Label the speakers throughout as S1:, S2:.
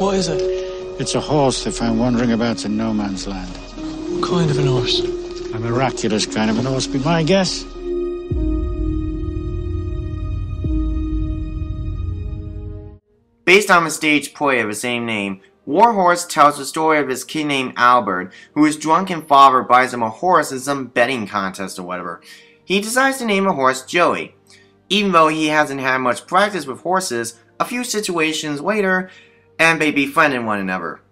S1: What is it?
S2: It's a horse they found wandering about in no man's land.
S1: What kind of an horse?
S2: A miraculous kind of an horse, be my guess.
S3: Based on the stage play of the same name, Warhorse tells the story of his kid named Albert, who his drunken father buys him a horse in some betting contest or whatever. He decides to name the horse Joey. Even though he hasn't had much practice with horses, a few situations later, and they befriended one another.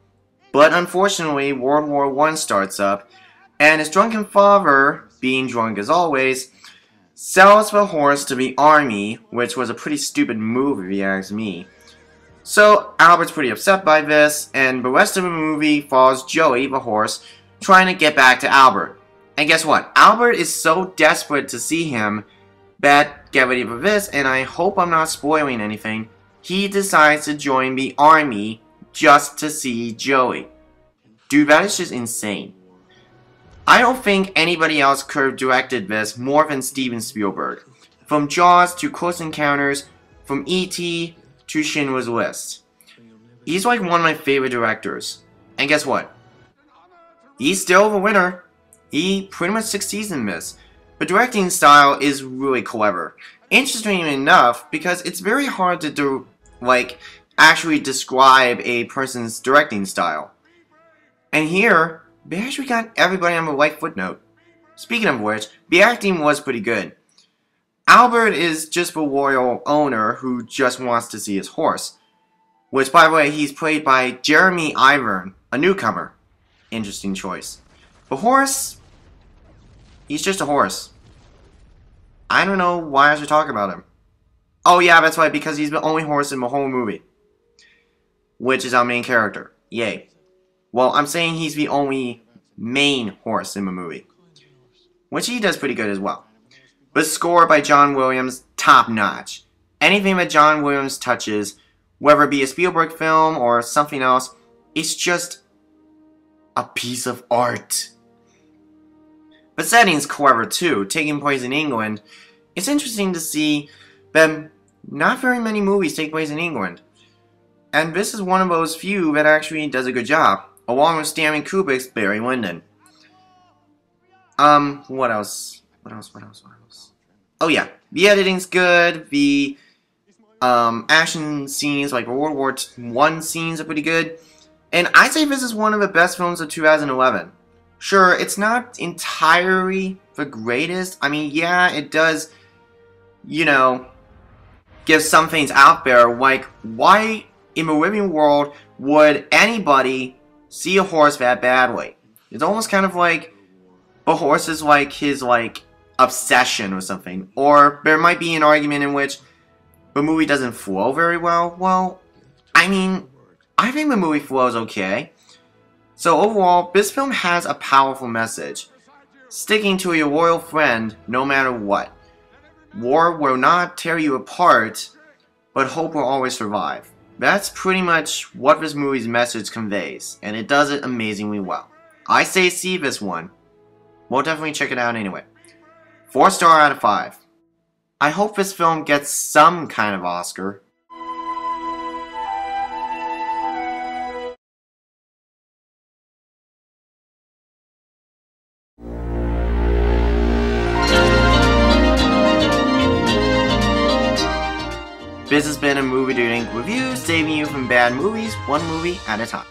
S3: But unfortunately, World War I starts up, and his drunken father, being drunk as always, sells the horse to the army, which was a pretty stupid move if you ask me. So Albert's pretty upset by this, and the rest of the movie follows Joey, the horse, trying to get back to Albert. And guess what? Albert is so desperate to see him that, get ready for this, and I hope I'm not spoiling anything, he decides to join the army just to see Joey. Dude, that is just insane. I don't think anybody else could have directed this more than Steven Spielberg. From Jaws to Close Encounters, from E.T. to Schindler's List. He's like one of my favorite directors. And guess what? He's still the winner. He pretty much succeeds in this. The directing style is really clever. Interestingly enough, because it's very hard to actually describe a person's directing style. And here, they actually got everybody on the right footnote. Speaking of which, the acting was pretty good. Albert is just the royal owner who just wants to see his horse. Which, by the way, he's played by Jeremy Irons, a newcomer. Interesting choice. The horse, he's just a horse. I don't know why I should talk about him. Oh yeah, that's right, because he's the only horse in the whole movie. Which is our main character. Yay. Well, I'm saying he's the only main horse in the movie. Which he does pretty good as well. The score by John Williams, top notch. Anything that John Williams touches, whether it be a Spielberg film or something else, it's just a piece of art. The setting's clever too, taking place in England. It's interesting to see that not very many movies take place in England. And this is one of those few that actually does a good job, along with Stanley Kubrick's Barry Lyndon. What else? Oh yeah, the editing's good, the action scenes, like World War I scenes are pretty good. And I'd say this is one of the best films of 2011. Sure, it's not entirely the greatest. I mean, yeah, it does, you know, give some things out there, like, why in the living world would anybody see a horse that badly? It's almost kind of like the horse is like his, obsession or something. Or there might be an argument in which the movie doesn't flow very well. Well, I mean, I think the movie flows okay. So overall, this film has a powerful message. Sticking to your loyal friend no matter what. War will not tear you apart, but hope will always survive. That's pretty much what this movie's message conveys, and it does it amazingly well. I say see this one. We'll definitely check it out anyway. 4-star out of 5. I hope this film gets some kind of Oscar. This has been a Moviedudeinc review, saving you from bad movies, one movie at a time.